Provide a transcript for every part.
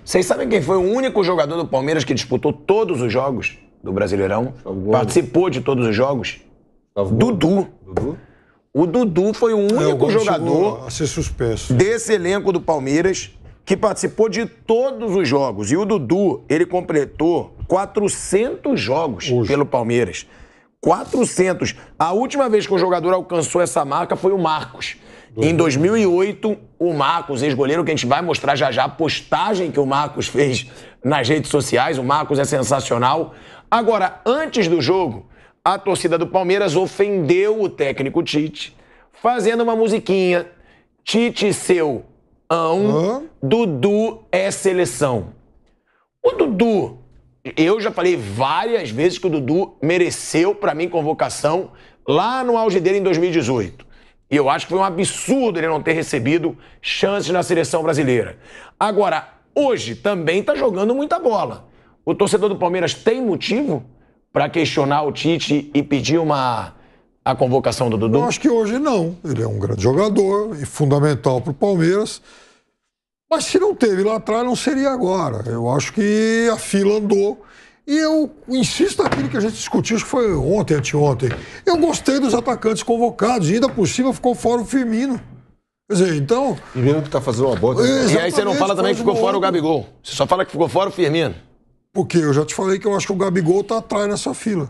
Vocês sabem quem foi o único jogador do Palmeiras que disputou todos os jogos do Brasileirão? Participou de todos os jogos? Dudu. O Dudu foi o único jogador a ser suspenso desse elenco do Palmeiras que participou de todos os jogos. E o Dudu, ele completou 400 jogos pelo Palmeiras. 400. A última vez que um jogador alcançou essa marca foi o Marcos. Em 2008, o Marcos, ex-goleiro, que a gente vai mostrar já já a postagem que o Marcos fez nas redes sociais. O Marcos é sensacional. Agora, antes do jogo, a torcida do Palmeiras ofendeu o técnico Tite, fazendo uma musiquinha. Tite seu Dudu é seleção. O Dudu, eu já falei várias vezes que o Dudu mereceu, pra mim, convocação lá no auge dele em 2018. E eu acho que foi um absurdo ele não ter recebido chances na seleção brasileira. Agora, hoje também tá jogando muita bola. O torcedor do Palmeiras tem motivo para questionar o Tite e pedir a convocação do Dudu? Eu acho que hoje não. Ele é um grande jogador e fundamental para o Palmeiras. Mas se não teve lá atrás, não seria agora. Eu acho que a fila andou. E eu insisto naquilo que a gente discutiu, acho que foi ontem, anteontem. Eu gostei dos atacantes convocados. E ainda por cima ficou fora o Firmino. Quer dizer, então... Firmino que está fazendo uma boa... E aí você não fala também que ficou fora o Gabigol. Você só fala que ficou fora o Firmino. Porque eu já te falei que eu acho que o Gabigol tá atrás nessa fila.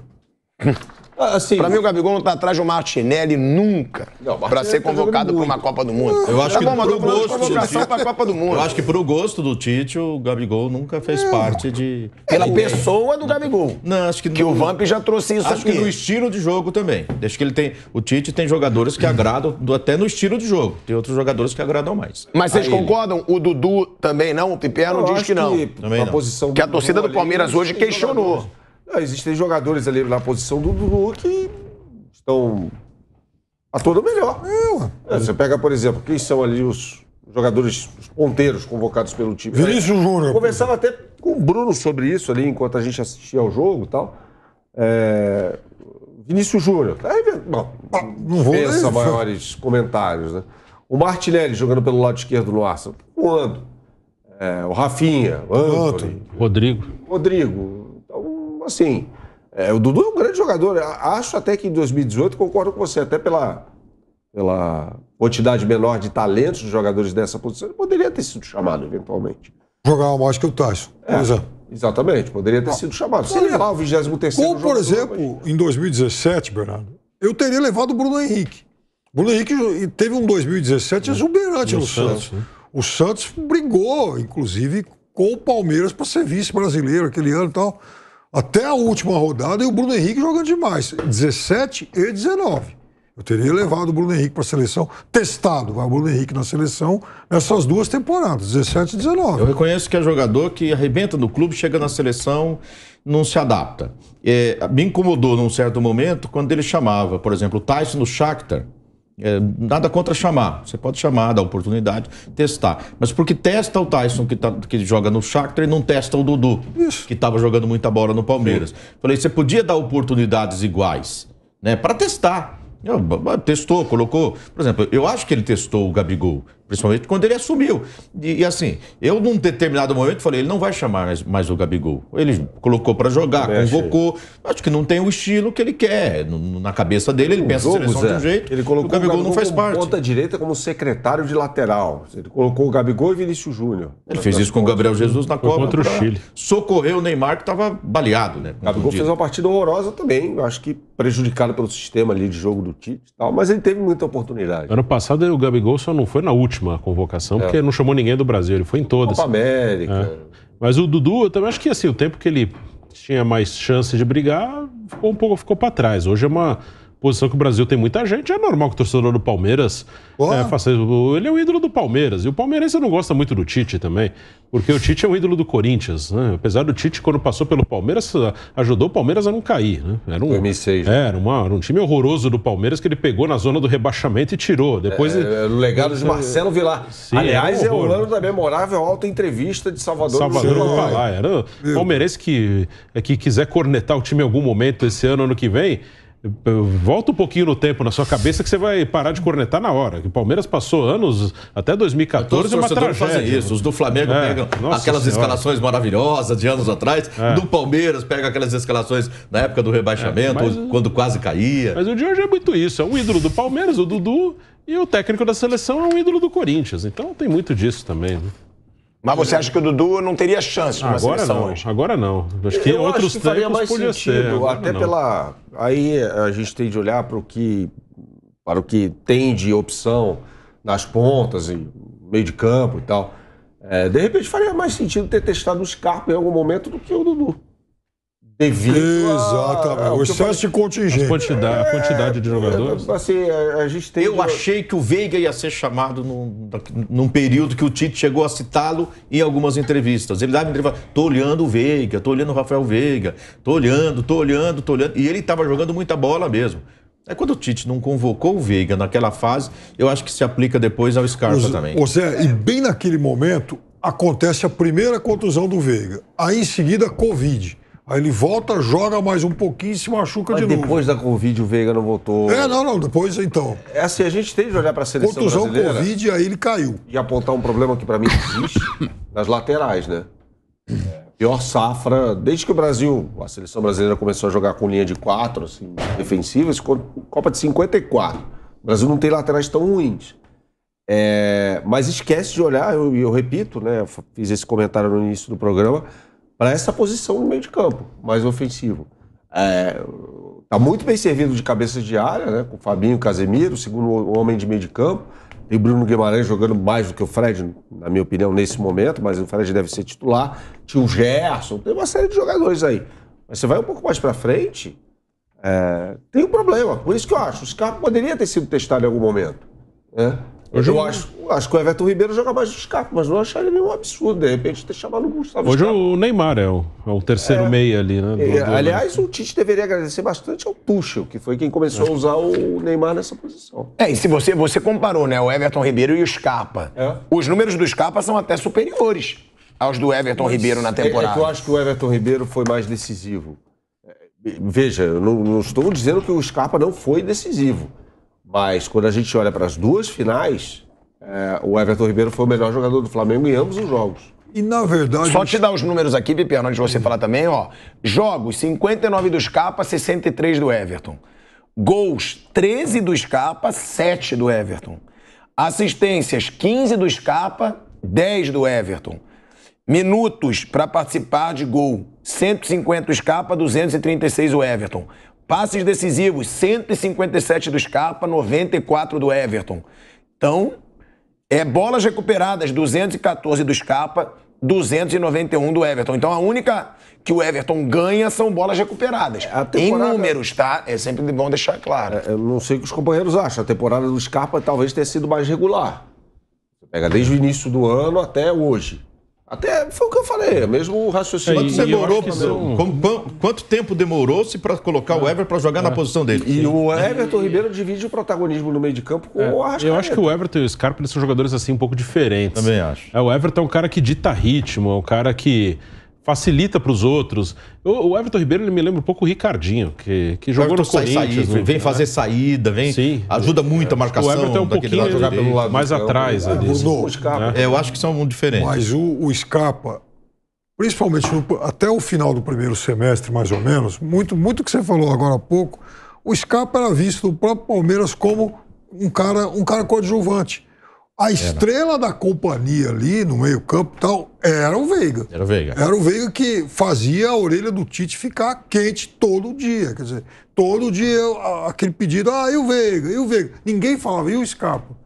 Assim, pra mim, o Gabigol não tá atrás do Martinelli nunca pra ser convocado pra uma Copa do Mundo. Eu acho que pro gosto pra Copa do Mundo. Eu acho que pro gosto do Tite, o Gabigol nunca fez parte de... Pela pessoa do Gabigol. Não, acho que o Vamp já trouxe isso acho aqui. Que no estilo de jogo também. Acho que ele tem... O Tite tem jogadores que agradam até no estilo de jogo. Tem outros jogadores que agradam mais. Mas vocês concordam? O Dudu também não? O Piperno diz que não. Também não. Que a torcida do Palmeiras hoje questionou. Existem jogadores ali na posição do Dudu que estão atuando melhor. Você pega, por exemplo, quem são ali os jogadores, os ponteiros convocados pelo time. Vinícius Júnior. Conversava até com o Bruno sobre isso ali, enquanto a gente assistia ao jogo e tal. Vinícius Júnior. Não vou pensar maiores comentários, né? O Martinelli jogando pelo lado esquerdo no Arsenal. Voando. O Rafinha, o Antony. Rodrigo. Assim, o Dudu é um grande jogador. Acho até que em 2018, concordo com você, até pela quantidade menor de talentos dos jogadores dessa posição, ele poderia ter sido chamado eventualmente. Jogava mais que o Tyson. Exatamente, poderia ter sido chamado. Se ele levar o 23º jogo. Por exemplo, em 2017, Bernardo, eu teria levado o Bruno Henrique. O Bruno Henrique teve um 2017 exuberante no Santos. O Santos brigou, inclusive, com o Palmeiras para ser vice-brasileiro aquele ano e tal. Até a última rodada e o Bruno Henrique jogando demais. 17 e 19. Eu teria levado o Bruno Henrique para a seleção, testado o Bruno Henrique na seleção nessas duas temporadas, 17 e 19. Eu reconheço que é jogador que arrebenta no clube, chega na seleção, não se adapta. Me incomodou num certo momento quando ele chamava, por exemplo, o Tyson no Shakhtar. Nada contra chamar. Você pode chamar, dar oportunidade, testar. Mas porque testa o Tyson, que joga no Shakhtar, e não testa o Dudu, que estava jogando muita bola no Palmeiras. Falei, você podia dar oportunidades iguais, né, para testar. Testou, colocou... Por exemplo, eu acho que ele testou o Gabigol, principalmente quando ele assumiu. E assim, eu num determinado momento falei, ele não vai chamar mais o Gabigol. Ele colocou para jogar, convocou. Acho que não tem o estilo que ele quer. Na cabeça dele, ele pensa a seleção de um jeito. Ele colocou o Gabigol não faz parte. Ponta direita como secretário de lateral. Ele colocou o Gabigol e Vinícius Júnior. Ele fez isso com o Gabriel Jesus na Copa. Contra o Chile. Socorreu o Neymar, que estava baleado, né? O Gabigol fez uma partida horrorosa também. Eu acho que prejudicado pelo sistema ali de jogo do Tite e tal. Mas ele teve muita oportunidade. Ano passado o Gabigol só não foi na última convocação, porque não chamou ninguém do Brasil, ele foi em todas. Copa América. Mas o Dudu, eu também acho que assim, o tempo que ele tinha mais chance de brigar, ficou para trás. Hoje é uma posição que o Brasil tem muita gente, é normal que o torcedor do Palmeiras faça isso. Ele é o ídolo do Palmeiras, e o palmeirense não gosta muito do Tite também, porque o Tite é o ídolo do Corinthians, né? Apesar do Tite, quando passou pelo Palmeiras, ajudou o Palmeiras a não cair, né? Era 2006. Era um time horroroso do Palmeiras que ele pegou na zona do rebaixamento e tirou. Depois o legado de Marcelo Vilar. Sim, aliás, é o ano da memorável auto-entrevista de Salvador Vilar. Era palmeirense que quiser cornetar o time em algum momento esse ano que vem, volta um pouquinho no tempo na sua cabeça que você vai parar de cornetar na hora. Que o Palmeiras passou anos, até 2014, uma tragédia. Fazem isso. Os do Flamengo pegam aquelas escalações maravilhosas de anos atrás. Do Palmeiras pega aquelas escalações na época do rebaixamento, quando quase caía. Mas o de hoje é muito isso. É um ídolo do Palmeiras, o Dudu, e o técnico da seleção é um ídolo do Corinthians. Então tem muito disso também, né? Mas você acha que o Dudu não teria chance numa seleção hoje? Agora não. Acho que outros tempos faria mais podia sentido, ser. até pela... Aí a gente tem de olhar para o que tem de opção nas pontas, e meio de campo e tal. De repente faria mais sentido ter testado o Scarpa em algum momento do que o Dudu. Exatamente. O excesso de contingente. A quantidade de jogadores. Assim, a gente tem achei que o Veiga ia ser chamado num período que o Tite chegou a citá-lo em algumas entrevistas. Ele dava entrevista, tô olhando o Veiga, tô olhando o Rafael Veiga, tô olhando. E ele estava jogando muita bola mesmo. Aí quando o Tite não convocou o Veiga naquela fase, eu acho que se aplica depois ao Scarpa também. Zé, e bem naquele momento, acontece a primeira contusão do Veiga. Aí em seguida, Covid. Aí ele volta, joga mais um pouquinho e se machuca de novo. Depois da Covid o Veiga não voltou. Depois então. Assim, a gente tem de olhar para a seleção brasileira. Contusão, Covid, aí ele caiu. E apontar um problema que para mim existe nas laterais, né? Pior safra, desde que a seleção brasileira começou a jogar com linha de 4, assim, defensivas, Copa de 54. O Brasil não tem laterais tão ruins. Mas esquece de olhar, eu repito, né? Eu fiz esse comentário no início do programa, para essa posição no meio de campo, mais ofensivo. Está muito bem servido de cabeças de área, né? Com o Fabinho e Casemiro, segundo homem de meio de campo. Tem o Bruno Guimarães jogando mais do que o Fred, na minha opinião, nesse momento, mas o Fred deve ser titular. Tinha o Gerson, tem uma série de jogadores aí. Mas você vai um pouco mais para frente, tem um problema. Por isso que eu acho, o Scarpa poderia ter sido testado em algum momento. Né? Eu acho que o Everton Ribeiro joga mais do Scarpa, mas não acharia nenhum absurdo, de repente, ter chamado o Gustavo Hoje Scarpa. O Neymar é o terceiro meia ali, né? Aliás, o Tite deveria agradecer bastante ao Tuchel, que foi quem começou a usar o Neymar nessa posição. E se você comparou, né, o Everton Ribeiro e o Scarpa. Os números do Scarpa são até superiores aos do Everton Ribeiro na temporada. Eu acho que o Everton Ribeiro foi mais decisivo. Veja, eu não estou dizendo que o Scarpa não foi decisivo. Mas quando a gente olha para as duas finais, o Everton Ribeiro foi o melhor jogador do Flamengo em ambos os jogos. E na verdade... Só te dar os números aqui, Pipiano, antes de você falar também, ó. Jogos, 59 do Scarpa, 63 do Everton. Gols, 13 do Scarpa, 7 do Everton. Assistências, 15 do Scarpa, 10 do Everton. Minutos para participar de gol, 150 do Scarpa, 236 do Everton. Passes decisivos, 157 do Scarpa, 94 do Everton. Então, bolas recuperadas, 214 do Scarpa, 291 do Everton. Então, a única que o Everton ganha são bolas recuperadas. Em números, tá? É sempre bom deixar claro. Eu não sei o que os companheiros acham. A temporada do Scarpa talvez tenha sido mais regular. Você pega desde o início do ano até hoje. Até foi o que eu falei, mesmo o raciocínio. Quanto tempo demorou-se para colocar o Everton para jogar na posição dele? E o Everton Ribeiro divide o protagonismo no meio de campo com o Arrascaeta. Eu acho que o Everton e o Scarpa são jogadores assim um pouco diferentes. Também acho. O Everton é um cara que dita ritmo, é um cara que facilita para os outros. O Everton Ribeiro, ele me lembra um pouco o Ricardinho, que jogou no Corinthians. Vem fazer saída, ajuda muito a marcação. O Everton é um pouquinho jogar pelo lado mais atrás. Eu acho que são diferentes. Mas o Scarpa, principalmente até o final do primeiro semestre, mais ou menos, muito que você falou agora há pouco, o Scarpa era visto no próprio Palmeiras como um cara coadjuvante. A estrela da companhia ali, no meio-campo e tal, era o Veiga. Era o Veiga que fazia a orelha do Tite ficar quente todo dia. Quer dizer, todo dia aquele pedido, e o Veiga, e o Veiga. Ninguém falava, e o Scarpa?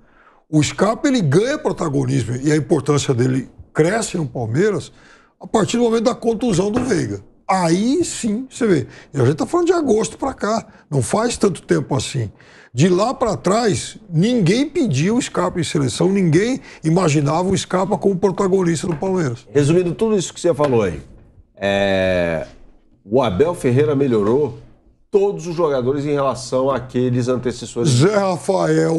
O Scarpa, ele ganha protagonismo e a importância dele cresce no Palmeiras a partir do momento da contusão do Veiga. Aí sim, você vê. E a gente tá falando de agosto pra cá. Não faz tanto tempo assim. De lá para trás, ninguém pediu o Scarpa em seleção, ninguém imaginava o Scarpa como protagonista do Palmeiras. Resumindo tudo isso que você falou aí, o Abel Ferreira melhorou todos os jogadores em relação àqueles antecessores. Zé Rafael,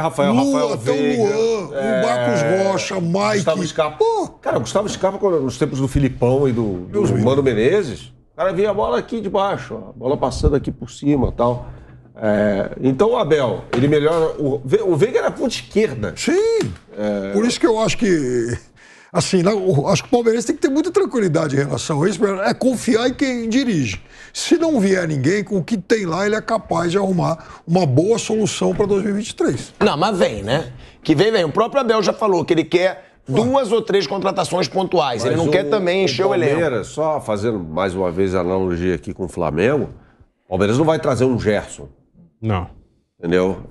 Rafael Veiga, o Marcos Rocha, Mike. Gustavo Scarpa. Cara, Gustavo Scarpa, nos tempos do Filipão e do Mano Menezes, o cara via a bola aqui de baixo, a bola passando aqui por cima e tal. Então o Abel, ele melhora... O Veiga era ponta esquerda. Sim. Por isso que eu acho que... Assim, acho que o Palmeirense tem que ter muita tranquilidade em relação a isso. É confiar em quem dirige. Se não vier ninguém, com o que tem lá, ele é capaz de arrumar uma boa solução para 2023. Não, mas vem, né? Que vem. O próprio Abel já falou que ele quer 2 ou 3 contratações pontuais. Ele não quer também encher o elenco. Palmeiras, só fazendo mais uma vez a analogia aqui com o Flamengo, o Palmeiras não vai trazer um Gerson. Não. Entendeu?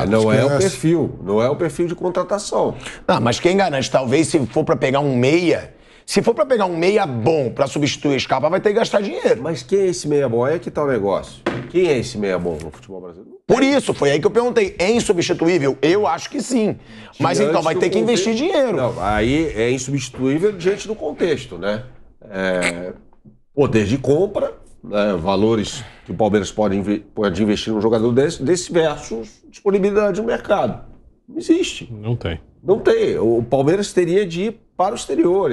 Não é o perfil. Não é o perfil de contratação. Não, mas quem garante, talvez, se for pra pegar um meia... Se for pra pegar um meia bom pra substituir o Scarpa, vai ter que gastar dinheiro. Mas quem é esse meia bom? É que tá o negócio. Quem é esse meia bom no futebol brasileiro? Por isso, foi aí que eu perguntei. É insubstituível? Eu acho que sim. Mas então vai ter que investir dinheiro. Não, aí é insubstituível diante do contexto, né? Poder de compra, né? Valores que o Palmeiras pode investir num jogador desse versus disponibilidade no mercado. Não existe. Não tem. Não tem. O Palmeiras teria de ir para o exterior.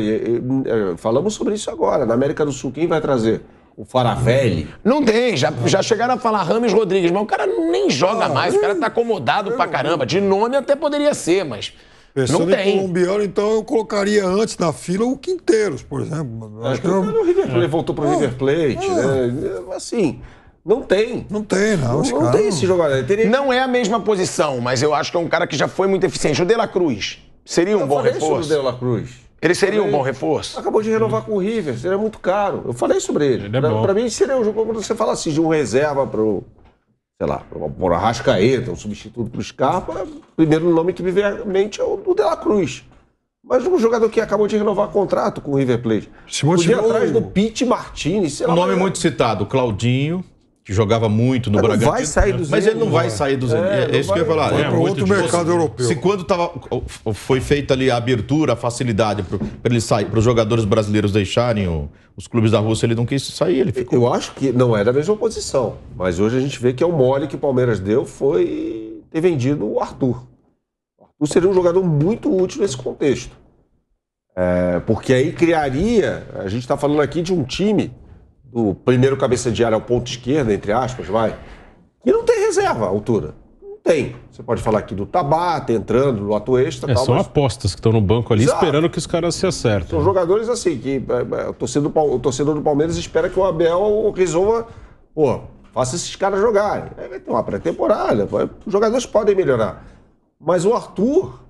Falamos sobre isso agora. Na América do Sul, quem vai trazer? O Faravelli? Não tem. Já chegaram a falar Rames Rodrigues, mas o cara nem joga mais. O cara tá acomodado pra caramba. De nome até poderia ser, mas pensando não tem. Em colombiano, então eu colocaria antes na fila o Quinteiros, por exemplo. Acho que o River Plate voltou pro River Plate, né? Assim... Não tem. Não tem, não. Não tem esse jogador. Não é a mesma posição, mas eu acho que é um cara que já foi muito eficiente. O De La Cruz seria um bom reforço? O De La Cruz. Ele seria um bom reforço? Acabou de renovar com o River, seria muito caro. Eu falei sobre ele. Pra mim seria um jogo, quando você fala assim, de um reserva pro, sei lá, pro Arrascaeta, um substituto pro Scarpa, o primeiro nome que me vem à mente é o do De La Cruz. Mas um jogador que acabou de renovar contrato com o River Plate. Podia atrás do Pete Martinez, sei lá. Um nome muito citado, o Claudinho, que jogava muito no Bragantino. Vai sair do Zenit. Mas ele não vai sair do Zenit. É isso que eu ia falar. Vai para outro mercado europeu. Se quando foi feita ali a abertura, a facilidade para ele sair, para os jogadores brasileiros deixarem os clubes da Rússia, ele não quis sair. Ele ficou. Eu acho que não é da mesma posição. Mas hoje a gente vê que é o mole que o Palmeiras deu foi ter vendido o Arthur. O Arthur seria um jogador muito útil nesse contexto. Porque aí criaria... A gente está falando aqui de um time... do primeiro cabeça de área ao ponto esquerda, entre aspas, e não tem reserva à altura. Não tem. Você pode falar aqui do Tabata entrando, do Atuesta. São apostas que estão no banco ali. Exato. Esperando que os caras se acertem. São jogadores assim, que o torcedor do Palmeiras espera que o Abel resolva, faça esses caras jogarem. Aí vai ter uma pré-temporada, os jogadores podem melhorar. Mas o Arthur,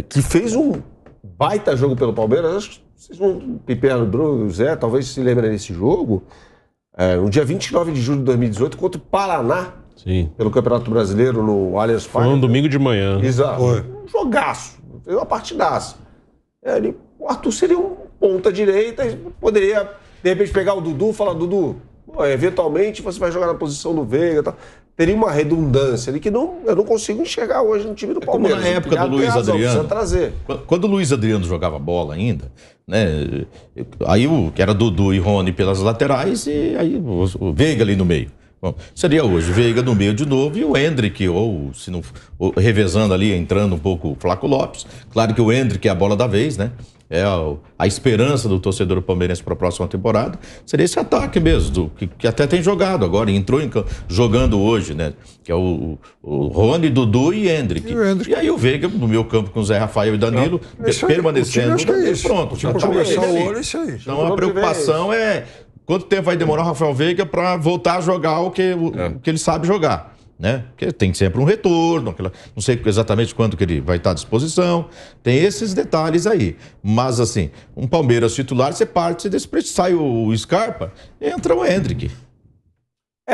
que fez um baita jogo pelo Palmeiras, acho que vocês vão, Piperno, Bruno, Zé, talvez se lembrem desse jogo, no dia 29 de julho de 2018, contra o Paraná, sim, pelo Campeonato Brasileiro, no Allianz Parque. Foi um domingo de manhã. Exato. Um jogaço, fez uma partidaça. O Arthur seria um ponta-direita e poderia, de repente, pegar o Dudu e falar, Dudu, eventualmente você vai jogar na posição do Veiga e tal. Teria uma redundância ali que eu não consigo enxergar hoje no time do Palmeiras. Como na época do Luiz Adriano. Trazer. Quando o Luiz Adriano jogava bola ainda, né? Aí que era Dudu e Rony pelas laterais e aí o Veiga ali no meio. Bom, seria hoje Veiga no meio de novo e o Endrick, ou se não revezando ali, entrando um pouco o Flaco Lopes. Claro que o Endrick é a bola da vez, né? É a esperança do torcedor palmeirense para a próxima temporada. Seria esse ataque mesmo, que até tem jogado agora, entrou jogando hoje, né? Que é o Rony, Dudu e Endrick. E aí o Veiga no meu campo com o Zé Rafael e Danilo, permanecendo. Pronto. Então a preocupação é quanto tempo vai demorar o Rafael Veiga para voltar a jogar o que ele sabe jogar. Né? Porque tem sempre um retorno, não sei exatamente quando que ele vai estar à disposição, tem esses detalhes aí. Mas assim, um Palmeiras titular, você parte desse preço, sai o Scarpa, entra o Endrick.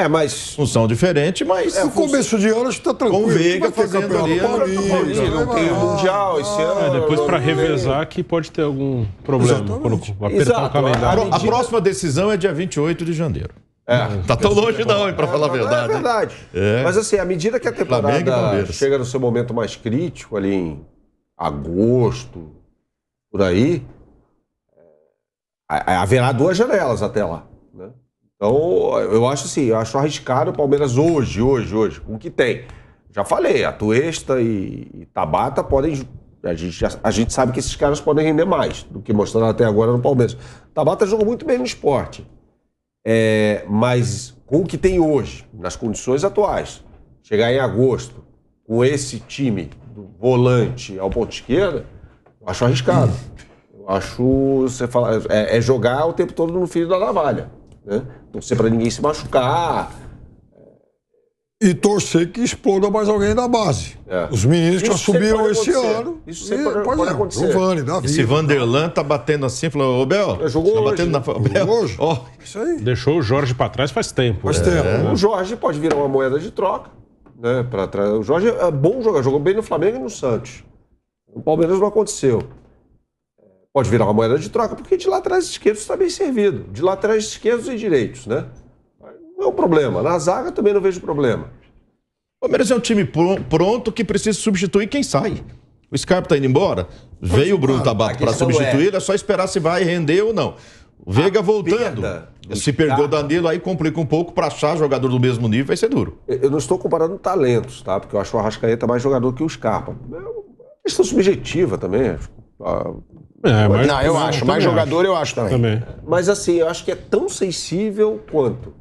Mas... Função diferente, mas... No começo de ano, acho que tá tranquilo. Com o Veiga fazendo ali... Não tem o Mundial esse ano. Depois para revezar que pode ter algum problema. Quando apertar o calendário. A próxima decisão é dia 28 de janeiro. Tá tão longe não, pra falar a verdade. É verdade. Mas assim, à medida que a temporada chega no seu momento mais crítico, ali em agosto, por aí, haverá 2 janelas até lá. Né? Então, eu acho assim, arriscado o Palmeiras hoje, com o que tem. Já falei, Atuesta e Tabata podem... A gente sabe que esses caras podem render mais do que mostraram até agora no Palmeiras. Tabata jogou muito bem no Sport. Mas com o que tem hoje, nas condições atuais, chegar em agosto com esse time do volante ao ponto esquerda, eu acho arriscado. Eu acho, você fala, é jogar o tempo todo no fio da navalha, né? Torcer para ninguém se machucar. E torcer que exploda mais alguém da base. Os meninos que assumiram esse ano. Isso sempre pode acontecer. Giovani, Davi. Esse Vanderlan tá batendo assim, falou, ô Bel, jogou tá hoje, batendo na... Bel, hoje. ó, Isso aí. Deixou o Jorge pra trás faz tempo. Faz tempo. O Jorge pode virar uma moeda de troca, né, para trás. O Jorge é bom jogador, jogou bem no Flamengo e no Santos. No Palmeiras não aconteceu. Pode virar uma moeda de troca, porque de laterais esquerdos está bem servido. De laterais esquerdos e direitos, né? Não é um problema. Na zaga também não vejo problema. O Palmeiras é um time pronto que precisa substituir quem sai. O Scarpa tá indo embora, veio o Bruno Tabata para substituir, é só esperar se vai render ou não. O Veiga voltando, se perdeu o Danilo, aí complica um pouco para achar jogador do mesmo nível, vai ser duro. Eu não estou comparando talentos, tá? Porque eu acho o Arrascaeta mais jogador que o Scarpa. É uma questão subjetiva também. Mas não, eu acho. Mais jogador eu acho também. Mas assim, eu acho que é tão sensível quanto.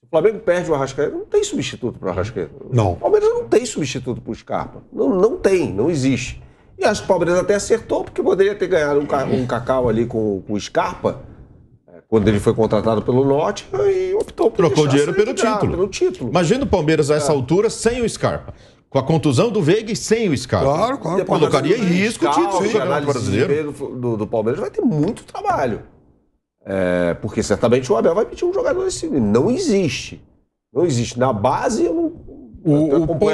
O Flamengo perde o Arrascaeta, não tem substituto para o Arrascaeta. Não. O Palmeiras não tem substituto para o Scarpa. Não tem, não existe. E acho que o Palmeiras até acertou, porque poderia ter ganhado um cacau ali com o Scarpa, quando ele foi contratado pelo Norte, e optou por trocou dinheiro pelo título. Imagina o Palmeiras a essa altura sem o Scarpa. Com a contusão do Veiga e sem o Scarpa. Claro. Colocaria em risco o título do Campeonato Brasileiro. Do Palmeiras vai ter muito trabalho. Porque certamente o Abel vai pedir um jogador desse nível. Não existe. Não existe. Na base, eu não.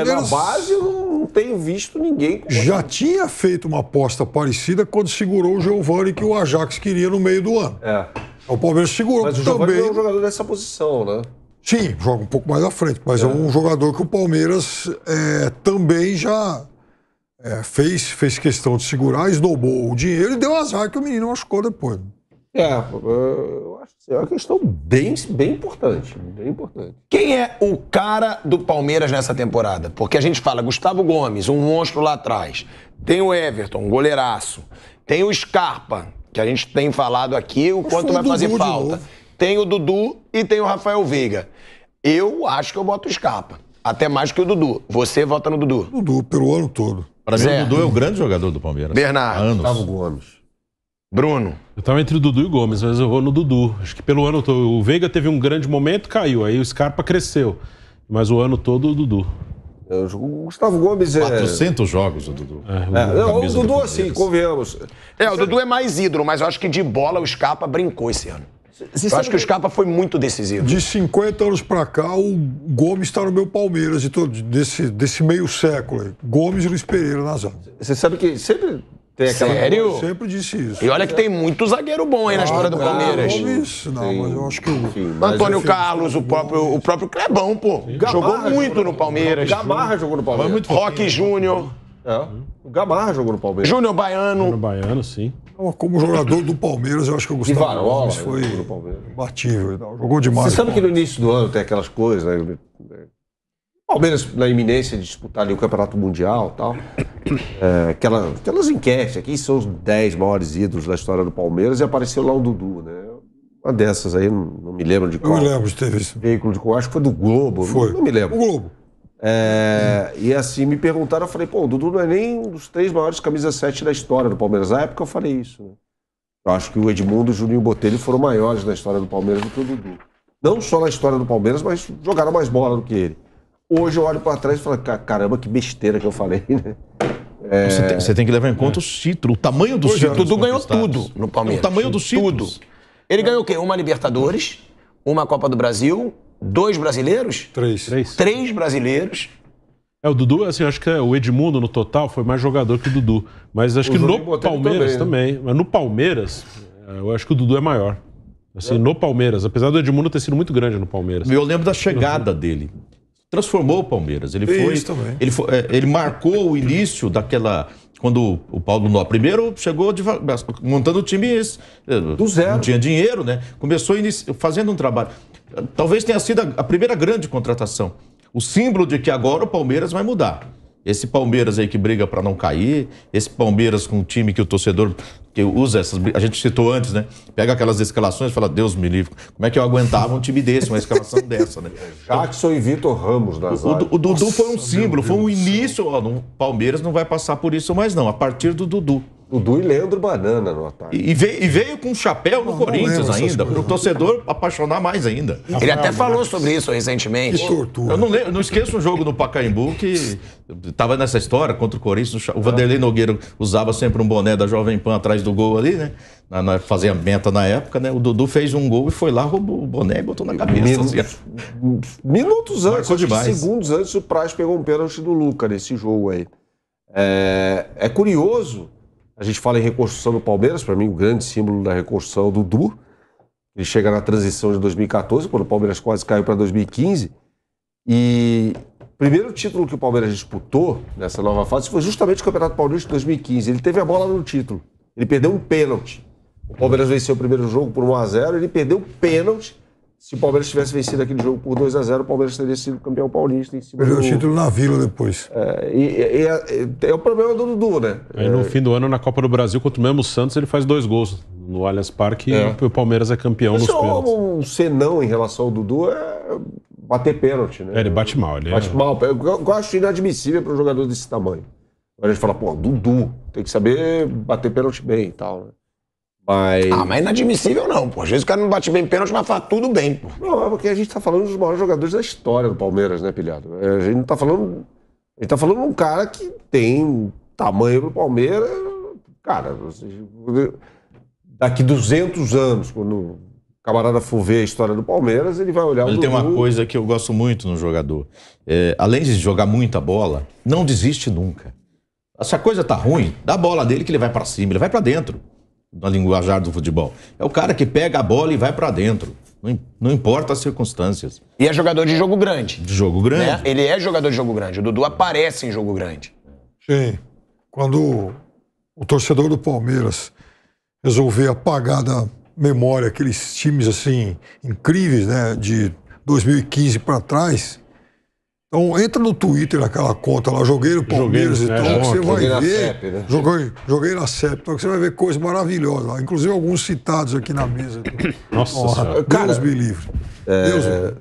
Na base, eu não tenho visto ninguém. Já tinha feito uma aposta parecida quando segurou o Giovani, que o Ajax queria no meio do ano. O Palmeiras segurou mas o também. Giovani é um jogador dessa posição, né? Sim, joga um pouco mais à frente, mas é um jogador que o Palmeiras também já fez questão de segurar, esnobou o dinheiro e deu azar que o menino machucou depois. Eu acho que é uma questão bem importante. Bem importante. Quem é o cara do Palmeiras nessa temporada? Porque a gente fala Gustavo Gomes, um monstro lá atrás. Tem o Everton, um goleiraço. Tem o Scarpa, que a gente tem falado aqui o quanto vai fazer falta. Tem o Dudu e tem o Rafael Veiga. Eu acho que eu boto o Scarpa. Até mais que o Dudu. Você vota no Dudu. Dudu, pelo ano todo. Para mim, o Dudu é o grande jogador do Palmeiras. Bernardo. Gustavo Gomes. Bruno. Eu tava entre o Dudu e o Gomes, mas eu vou no Dudu. Acho que pelo ano todo. O Veiga teve um grande momento, caiu. Aí o Scarpa cresceu. Mas o ano todo, o Dudu. O Gustavo Gomes 400 jogos, o Dudu. O Dudu, assim, convenhamos. O Dudu é mais ídolo, mas eu acho que de bola o Scarpa brincou esse ano. Eu acho que o Scarpa foi muito decisivo. De 50 anos pra cá, o Gomes está no meu Palmeiras, desse meio século aí. Gomes e Luiz Pereira na zaga. Você sabe que sempre tem aquela... Sério? Eu sempre disse isso. E olha que tem muito zagueiro bom aí na história do Palmeiras. Mas eu acho que Antônio Carlos, o próprio Clebão, pô. Jogou muito no Palmeiras. Gamarra jogou no Palmeiras. Roque Júnior. O Gamarra jogou no Palmeiras. Júnior Baiano. Júnior Baiano, sim. Como jogador do Palmeiras, eu acho que o Gustavo Gomes foi batível. Jogou demais. Você sabe que no início do ano tem aquelas coisas, né? Palmeiras na iminência de disputar ali o Campeonato Mundial e tal. Aquelas enquetes, aqui são os 10 maiores ídolos da história do Palmeiras, e apareceu lá o Dudu, né? Uma dessas aí, não me lembro de qual. Eu me lembro de ter visto. Veículo de qual, acho que foi do Globo. Foi. Não me lembro. O Globo. E assim, me perguntaram, eu falei, o Dudu não é nem um dos 3 maiores camisa 7 da história do Palmeiras. Na época eu falei isso, né? Eu acho que o Edmundo e o Juninho Botelho foram maiores na história do Palmeiras do que o Dudu. Não só na história do Palmeiras, mas jogaram mais bola do que ele. Hoje eu olho pra trás e falo, caramba, que besteira que eu falei, né? Você tem que levar em conta os títulos, o tamanho dos títulos. O Dudu ganhou tudo no Palmeiras. O tamanho dos títulos. Tudo. Ele ganhou o quê? Uma Libertadores, uma Copa do Brasil, 2 brasileiros? 3 brasileiros. O Dudu, assim, acho que o Edmundo no total foi mais jogador que o Dudu. Mas acho que no Palmeiras também. Mas no Palmeiras, eu acho que o Dudu é maior. Assim, no Palmeiras, apesar do Edmundo ter sido muito grande no Palmeiras. Eu lembro da chegada dele. Transformou o Palmeiras. Ele marcou o início daquela... Quando o Paulo Nó primeiro chegou montando o time do zero. Não tinha dinheiro, né? Começou fazendo um trabalho. Talvez tenha sido a primeira grande contratação. O símbolo de que agora o Palmeiras vai mudar. Esse Palmeiras aí que briga para não cair, esse Palmeiras com um time que o torcedor que usa essas... A gente citou antes, né? Pega aquelas escalações e fala, Deus me livre, como é que eu aguentava um time desse, uma escalação dessa, né? Jackson e Vitor Ramos das O Dudu foi um símbolo, foi um início. O Palmeiras não vai passar por isso mais não, a partir do Dudu. Dudu e Leandro Banana no ataque. E veio com um chapéu no Corinthians ainda, para o torcedor apaixonar mais ainda. Ele até falou sobre isso recentemente. Que tortura. Eu não esqueço um jogo no Pacaembu que estava nessa história contra o Corinthians. O Vanderlei Nogueira usava sempre um boné da Jovem Pan atrás do gol ali, né? Fazia meta na época, né? O Dudu fez um gol e foi lá, roubou o boné e botou na cabeça. Minutos antes, demais. segundos antes, o Praz pegou um pênalti do Luca nesse jogo aí. É curioso. A gente fala em reconstrução do Palmeiras, para mim o grande símbolo da reconstrução é o Dudu. Ele chega na transição de 2014, quando o Palmeiras quase caiu para 2015. E o primeiro título que o Palmeiras disputou nessa nova fase foi justamente o Campeonato Paulista de 2015. Ele teve a bola no título. Ele perdeu um pênalti. O Palmeiras venceu o primeiro jogo por 1-0, ele perdeu o pênalti. Se o Palmeiras tivesse vencido aquele jogo por 2-0, o Palmeiras teria sido campeão paulista. Perdeu o título na Vila depois. É o problema do Dudu, né? Aí no fim do ano, na Copa do Brasil, contra o mesmo Santos, ele faz 2 gols no Allianz Parque e o Palmeiras é campeão nos pênaltis. Um senão em relação ao Dudu é bater pênalti, né? Ele bate mal. Bate mal. Eu acho inadmissível para um jogador desse tamanho. Agora a gente fala, pô, Dudu, tem que saber bater pênalti bem e tal, né? Mas inadmissível não, pô. Às vezes o cara não bate bem pênalti, mas faz tudo bem, pô. Não, é porque a gente tá falando dos maiores jogadores da história do Palmeiras, né, Pilhado? A gente não tá falando... A gente tá falando de um cara que tem tamanho pro Palmeiras. Cara, daqui 200 anos, quando o camarada for ver a história do Palmeiras, ele vai olhar o Dudu. Tem uma coisa que eu gosto muito no jogador. Além de jogar muita bola, não desiste nunca. Se a coisa tá ruim, dá a bola dele que ele vai pra cima, ele vai pra dentro. Na linguajar do futebol. É o cara que pega a bola e vai pra dentro. Não importa as circunstâncias. E é jogador de jogo grande. De jogo grande. Né? Ele é jogador de jogo grande. O Dudu aparece em jogo grande. Sim. Quando o torcedor do Palmeiras resolver apagar da memória aqueles times assim incríveis, né, de 2015 para trás, então entra no Twitter, naquela conta lá, joguei no Palmeiras e tal, você vai ver. CEP, né? Joguei na CEP, então você vai ver coisas maravilhosas lá, inclusive alguns citados aqui na mesa. Nossa Senhora. Deus me livre. Deus me livre.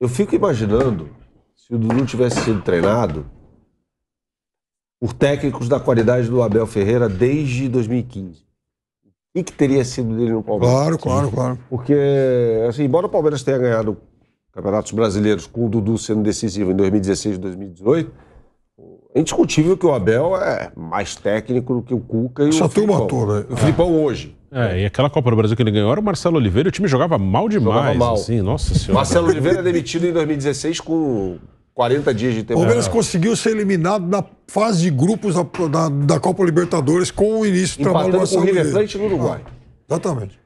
Eu fico imaginando se o Dudu tivesse sido treinado por técnicos da qualidade do Abel Ferreira desde 2015. O que teria sido dele no Palmeiras? Claro. Porque, assim, embora o Palmeiras tenha ganhado campeonatos brasileiros com o Dudu sendo decisivo em 2016 e 2018, é indiscutível que o Abel é mais técnico do que o Cuca e o Filipão. O Filipão hoje. E aquela Copa do Brasil que ele ganhou era o Marcelo Oliveira, o time jogava mal demais. Jogava mal. Assim, nossa senhora. Marcelo Oliveira é demitido em 2016 com 40 dias de tempo. O Palmeiras conseguiu ser eliminado na fase de grupos da Copa Libertadores com o início do trabalho do Marcelo Oliveira. Oliveira. Empatando com o River Plate no Uruguai. Exatamente.